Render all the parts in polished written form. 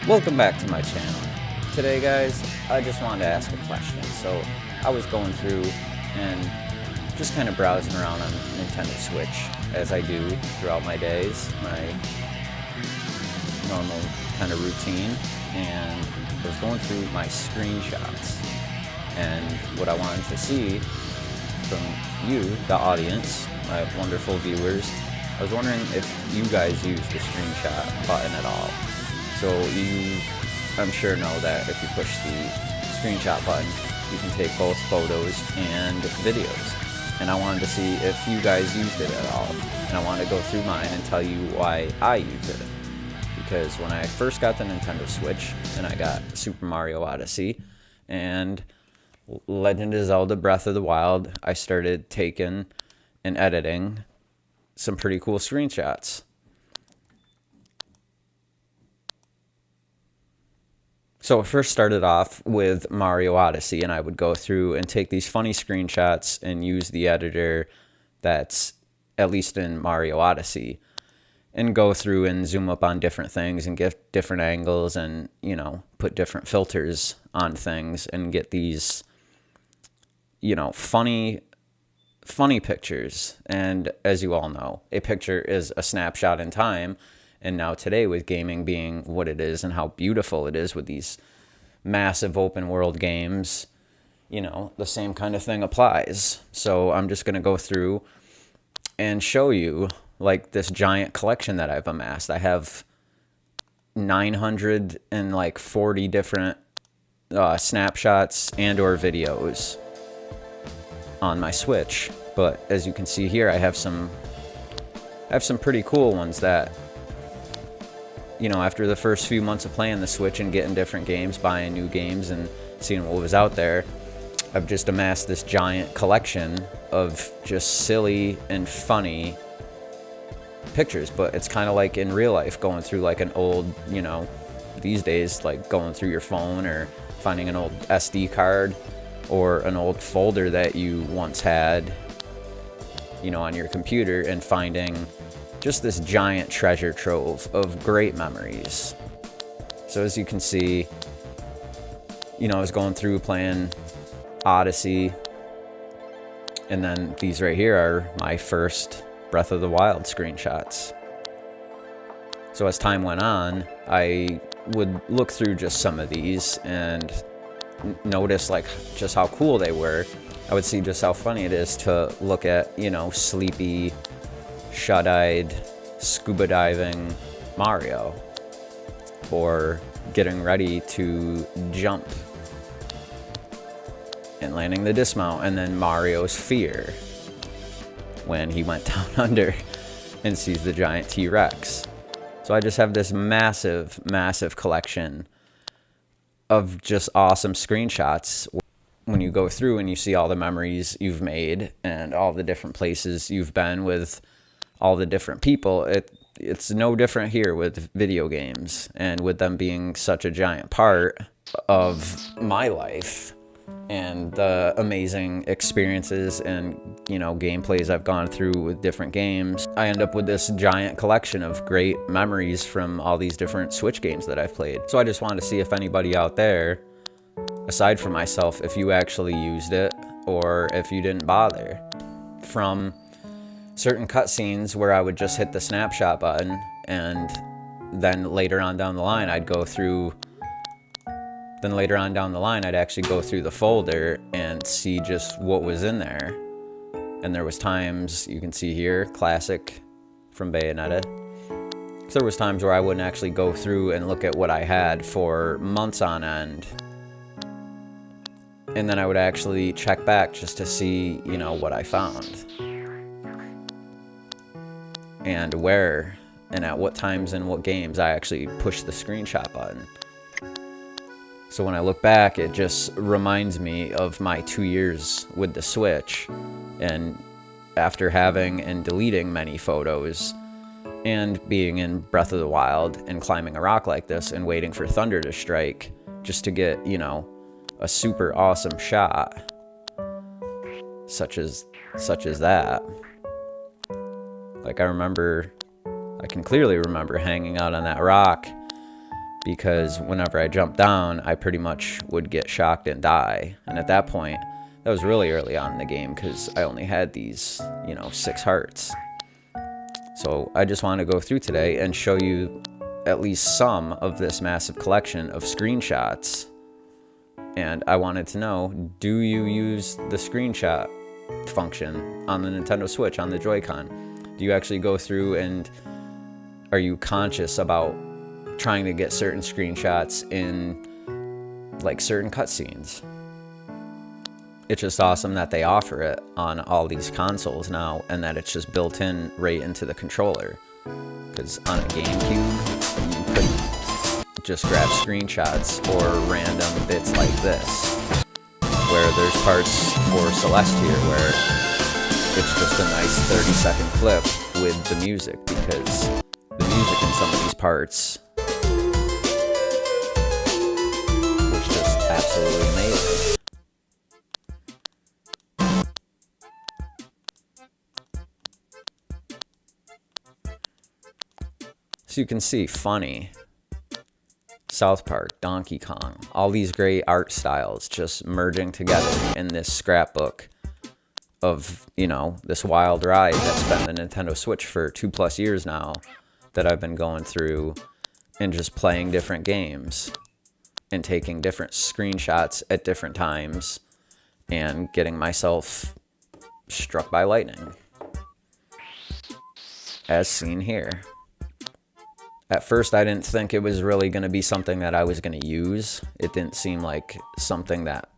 Welcome back to my channel. Today guys, I just wanted to ask a question. So I was going through and just kind of browsing around on Nintendo Switch as I do throughout my days, my normal kind of routine, and I was going through my screenshots and what I wanted to see from you, the audience, my wonderful viewers. I was wondering if you guys use the screenshot button at all. So you, I'm sure, know that if you push the screenshot button, you can take both photos and videos. And I wanted to see if you guys used it at all. And I wanted to go through mine and tell you why I use it. Because when I first got the Nintendo Switch, and I got Super Mario Odyssey and Legend of Zelda Breath of the Wild, I started taking and editing some pretty cool screenshots. So it first started off with Mario Odyssey, and I would go through and take these funny screenshots and use the editor that's at least in Mario Odyssey, and go through and zoom up on different things and get different angles and, you know, put different filters on things and get these, you know, funny pictures. And as you all know, a picture is a snapshot in time. And now today, with gaming being what it is and how beautiful it is with these massive open world games, you know, the same kind of thing applies. So I'm just going to go through and show you like this giant collection that I've amassed. I have 940 different snapshots and or videos on my Switch. But as you can see here, I have some pretty cool ones that, you know, after the first few months of playing the Switch and getting different games, buying new games and seeing what was out there, I've just amassed this giant collection of just silly and funny pictures. But it's kind of like in real life, going through like an old, you know, these days, like going through your phone or finding an old SD card or an old folder that you once had, you know, on your computer, and finding just this giant treasure trove of great memories. So as you can see, you know, I was going through playing Odyssey, and then these right here are my first Breath of the Wild screenshots. So as time went on, I would look through just some of these and notice like just how cool they were. I would see just how funny it is to look at, you know, sleepy, shut-eyed, scuba diving Mario, or getting ready to jump and landing the dismount, and then Mario's fear when he went down under and sees the giant T-Rex. So I just have this massive collection of just awesome screenshots. When you go through and you see all the memories you've made and all the different places you've been with all the different people, it's no different here with video games, and with them being such a giant part of my life and the amazing experiences and, you know, gameplays I've gone through with different games. I end up with this giant collection of great memories from all these different Switch games that I've played. So I just wanted to see if anybody out there, aside from myself, if you actually used it or if you didn't bother. From certain cutscenes where I would just hit the snapshot button, and then later on down the line I'd actually go through the folder and see just what was in there. And there was times, you can see here, classic from Bayonetta. So there was times where I wouldn't actually go through and look at what I had for months on end, and then I would actually check back just to see, you know, what I found and where and at what times and what games I actually pushed the screenshot button. So when I look back, it just reminds me of my 2 years with the Switch, and after having and deleting many photos and being in Breath of the Wild and climbing a rock like this and waiting for thunder to strike just to get, you know, a super awesome shot such as that. Like I can clearly remember hanging out on that rock because whenever I jumped down, I pretty much would get shocked and die. And at that point, that was really early on in the game because I only had these, 6 hearts. So I just want to go through today and show you at least some of this massive collection of screenshots. And I wanted to know, do you use the screenshot function on the Nintendo Switch, on the Joy-Con? Do you actually go through and are you conscious about trying to get certain screenshots in like certain cutscenes? It's just awesome that they offer it on all these consoles now and that it's just built in right into the controller. Because on a GameCube, you couldn't just grab screenshots or random bits like this, where there's parts for Celeste here where it's just a nice 30-second clip with the music, because the music in some of these parts was just absolutely amazing. So you can see Funny, South Park, Donkey Kong, all these great art styles just merging together in this scrapbook of, this wild ride that's been the Nintendo Switch for 2+ years now, that I've been going through and just playing different games and taking different screenshots at different times and getting myself struck by lightning, as seen here. At first, I didn't think it was really going to be something that I was going to use. It didn't seem like something that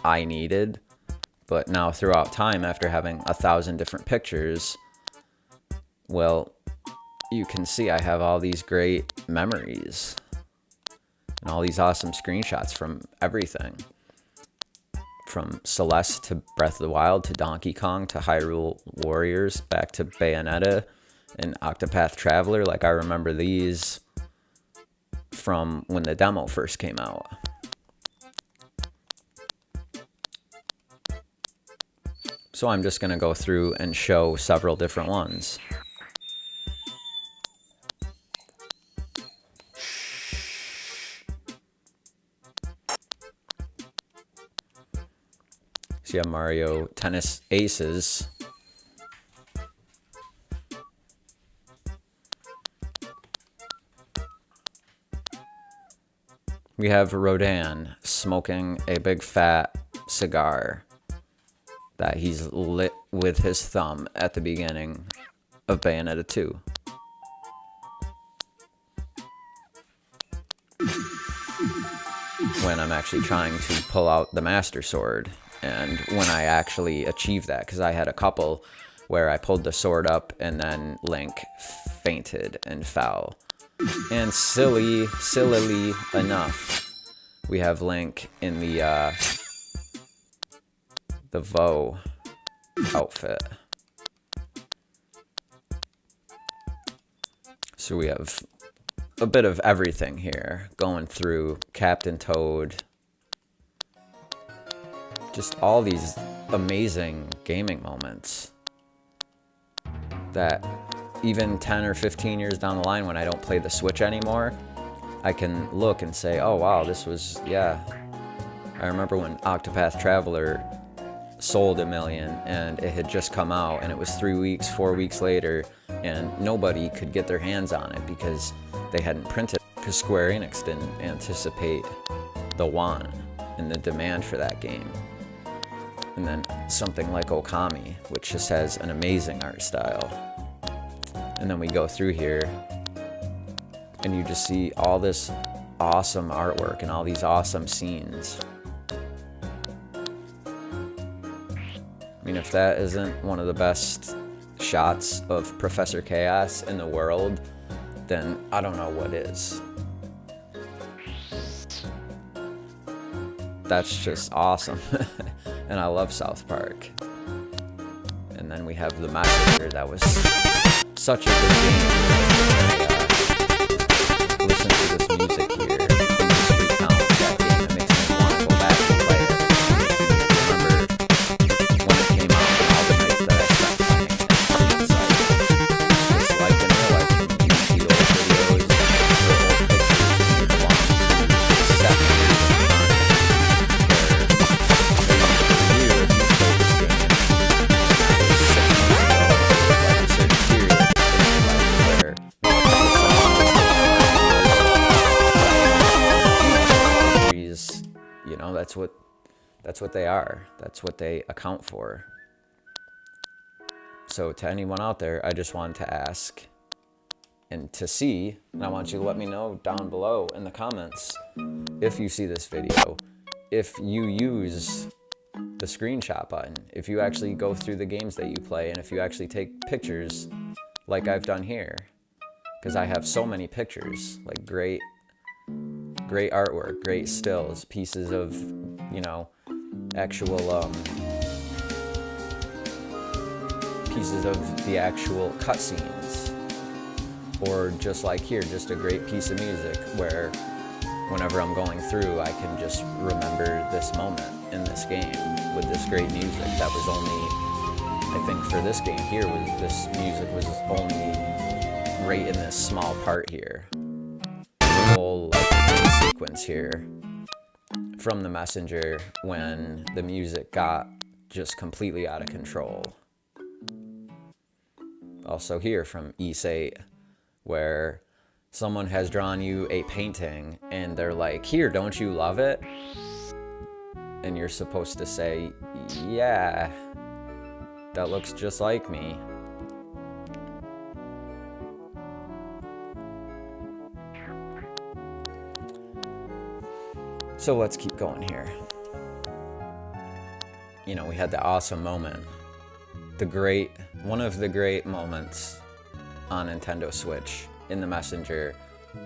I needed. But now throughout time, after having 1,000 different pictures, well, you can see I have all these great memories and all these awesome screenshots from everything. From Celeste to Breath of the Wild to Donkey Kong to Hyrule Warriors, back to Bayonetta and Octopath Traveler. Like, I remember these from when the demo first came out. So I'm just going to go through and show several different ones. So you have Mario Tennis Aces. We have Rodan smoking a big fat cigar that he's lit with his thumb at the beginning of Bayonetta 2. When I'm actually trying to pull out the Master Sword, and when I actually achieved that, because I had a couple where I pulled the sword up and then Link fainted and fell. And sillily enough, we have Link in the Vo outfit. So we have a bit of everything here, going through Captain Toad. Just all these amazing gaming moments that even 10 or 15 years down the line, when I don't play the Switch anymore, I can look and say, oh wow, this was, yeah. I remember when Octopath Traveler sold 1 million and it had just come out, and it was 3 weeks, 4 weeks later, and nobody could get their hands on it because they hadn't printed it, because Square Enix didn't anticipate the want and the demand for that game. And then something like Okami, which just has an amazing art style. And then we go through here and you just see all this awesome artwork and all these awesome scenes. I mean, if that isn't one of the best shots of Professor Chaos in the world, then I don't know what is. That's just awesome. And I love South Park. And then we have the Messenger. That was such a good game. Listen to this music here. And just recount that game. It makes me want to go back and play it. Remember when it came out and all the nights that I spent playing it. It's like in real life, you see old videos or old pictures, you want know, that's what they are. That's what they account for. So to anyone out there, I just wanted to ask and to see, and I want you to let me know down below in the comments if you see this video, if you use the screenshot button, if you actually go through the games that you play, and if you actually take pictures like I've done here, because I have so many pictures, like great artwork, great stills, pieces of, you know, actual pieces of the actual cutscenes, or just like here, just a great piece of music where whenever I'm going through, I can just remember this moment in this game with this great music. That was only, I think for this game here, this music was only right in this small part here. The whole sequence here from the messenger when the music got just completely out of control. Also here from Ys 8, where someone has drawn you a painting and they're like, here, don't you love it? And you're supposed to say, yeah, that looks just like me. So let's keep going here. You know, we had the awesome moment. One of the great moments on Nintendo Switch in the messenger,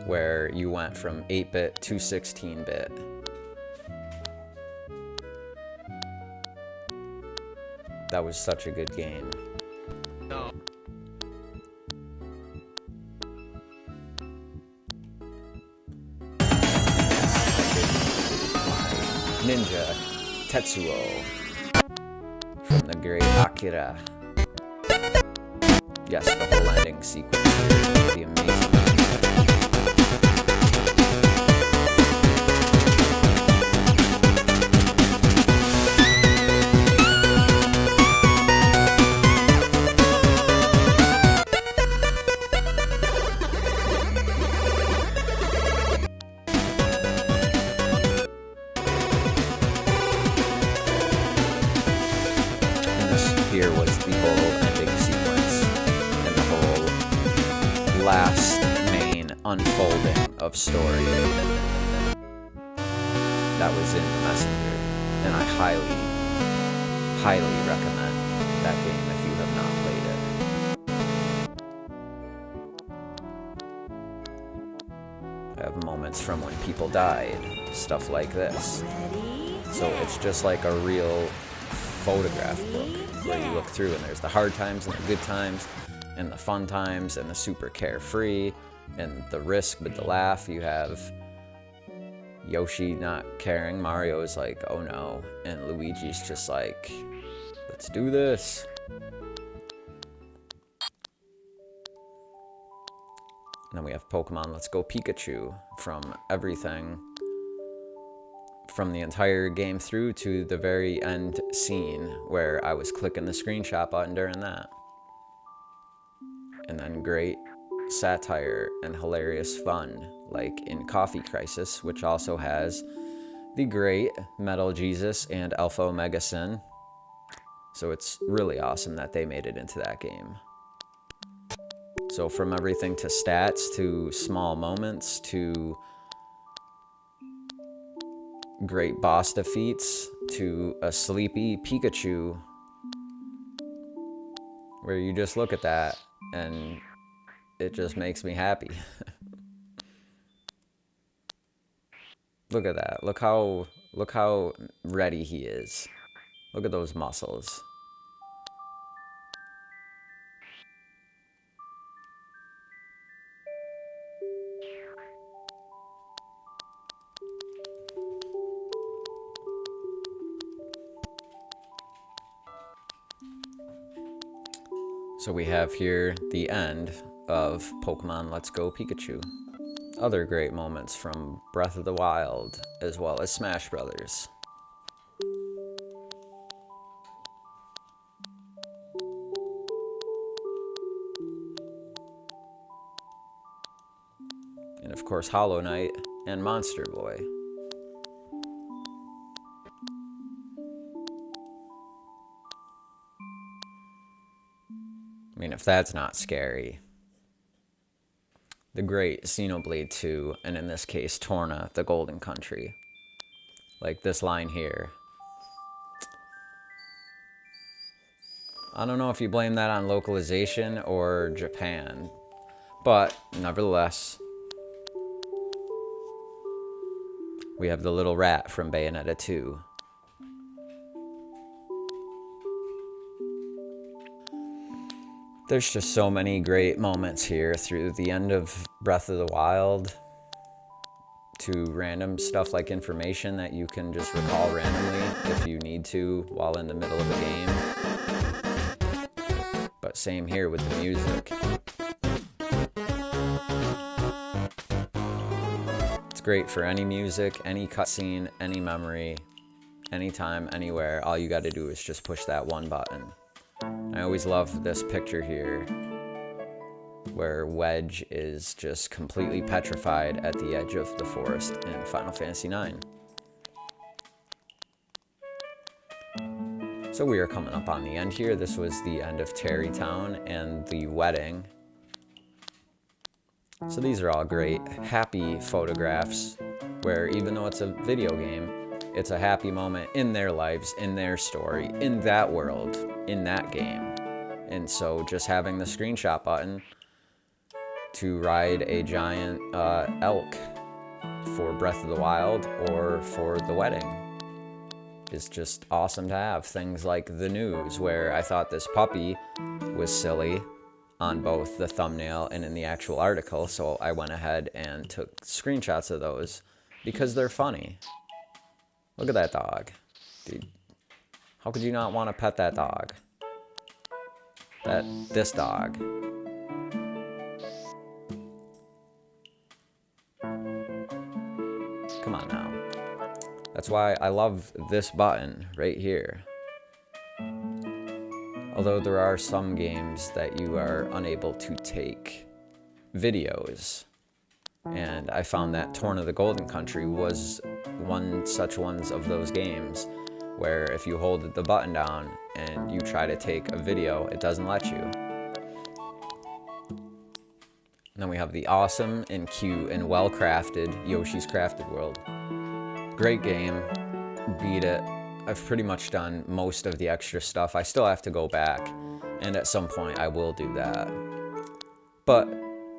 where you went from 8-bit to 16-bit. That was such a good game. No. Ninja Tetsuo from the great Akira. Yes, the whole ending sequence here would be amazing. And this here was the whole ending sequence and the whole last main unfolding of story that was in the messenger. And I highly recommend that game if you have not played it. I have moments from when people died, stuff like this. So it's just like a real photograph book where you look through and there's the hard times and the good times and the fun times and the super carefree and the risk with the laugh. You have Yoshi not caring, Mario's like, oh no, and Luigi's just like, let's do this. And then we have Pokemon Let's Go Pikachu, from everything from the entire game through to the very end scene where I was clicking the screenshot button during that. And then great satire and hilarious fun, like in Coffee Crisis, which also has the great Metal Jesus and Alpha Omega Sin. So it's really awesome that they made it into that game. So from everything to stats, to small moments, to great boss defeats, to a sleepy Pikachu, where you just look at that and it just makes me happy. Look at that. Look how ready he is. Look at those muscles. So we have here the end of Pokemon Let's Go Pikachu. Other great moments from Breath of the Wild, as well as Smash Brothers. And of course Hollow Knight and Monster Boy. I mean, if that's not scary. The great Xenoblade 2, and in this case, Torna, the Golden Country. Like this line here. I don't know if you blame that on localization or Japan, but nevertheless, we have the little rat from Bayonetta 2. There's just so many great moments here through the end of Breath of the Wild to random stuff like information that you can just recall randomly if you need to while in the middle of a game. But same here with the music. It's great for any music, any cutscene, any memory, anytime, anywhere. All you got to do is just push that one button. I always love this picture here where Wedge is just completely petrified at the edge of the forest in Final Fantasy IX. So we are coming up on the end here. This was the end of Tarrey Town and the wedding. So these are all great, happy photographs where even though it's a video game, it's a happy moment in their lives, in their story, in that world, in that game. And so just having the screenshot button to ride a giant elk for Breath of the Wild or for the wedding is just awesome to have. Things like the news, where I thought this puppy was silly on both the thumbnail and in the actual article, so I went ahead and took screenshots of those because they're funny. Look at that dog. Dude, how could you not want to pet that dog? This dog. Come on now. That's why I love this button right here. Although there are some games that you are unable to take videos. And I found that Torna the Golden Country was one such ones of those games where if you hold the button down and you try to take a video, it doesn't let you. And then we have the awesome and cute and well-crafted Yoshi's Crafted World. Great game. Beat it. I've pretty much done most of the extra stuff. I still have to go back, and at some point I will do that. But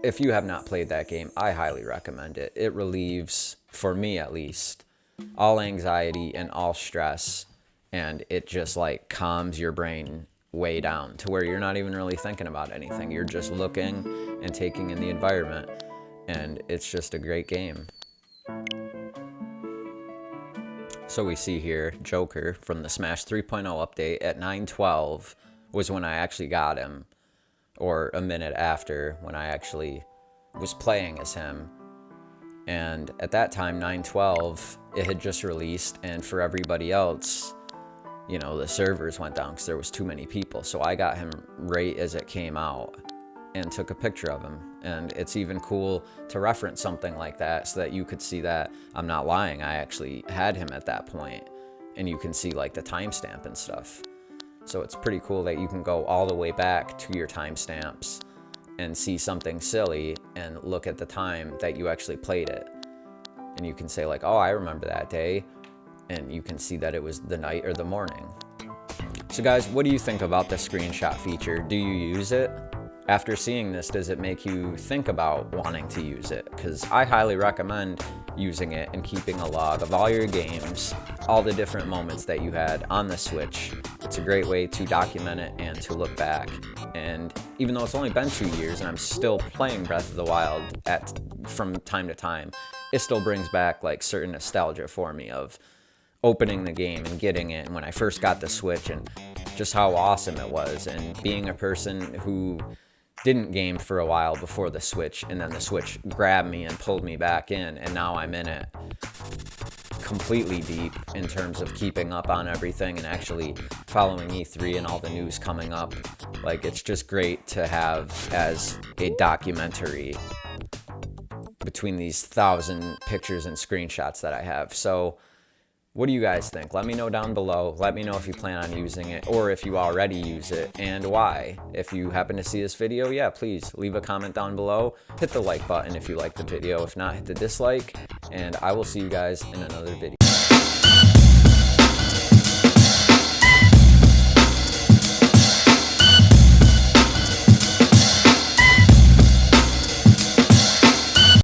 if you have not played that game, I highly recommend it. It relieves, for me at least, all anxiety and all stress, and it just like calms your brain way down to where you're not even really thinking about anything. You're just looking and taking in the environment, and it's just a great game. So we see here Joker from the Smash 3.0 update at 9:12 was when I actually got him, or a minute after when I actually was playing as him. And at that time, 9:12, it had just released, and for everybody else, you know, the servers went down because there was too many people. So I got him right as it came out and took a picture of him. And it's even cool to reference something like that so that you could see that I'm not lying. I actually had him at that point, and you can see like the timestamp and stuff. So it's pretty cool that you can go all the way back to your timestamps and see something silly and look at the time that you actually played it. And you can say like, oh, I remember that day. And you can see that it was the night or the morning. So guys, what do you think about the screenshot feature? Do you use it? After seeing this, does it make you think about wanting to use it? Because I highly recommend using it and keeping a log of all your games, all the different moments that you had on the Switch. It's a great way to document it and to look back. And even though it's only been 2 years and I'm still playing Breath of the Wild from time to time, it still brings back like certain nostalgia for me of opening the game and getting it, and when I first got the Switch and just how awesome it was, and being a person who didn't game for a while before the Switch, and then the Switch grabbed me and pulled me back in, and now I'm in it completely deep in terms of keeping up on everything and actually following E3 and all the news coming up. Like, it's just great to have as a documentary between these 1,000 pictures and screenshots that I have. So What do you guys think? Let me know down below. Let me know if you plan on using it or if you already use it and why. If you happen to see this video, yeah, please leave a comment down below. Hit the like button if you like the video. If not, hit the dislike, and I will see you guys in another video.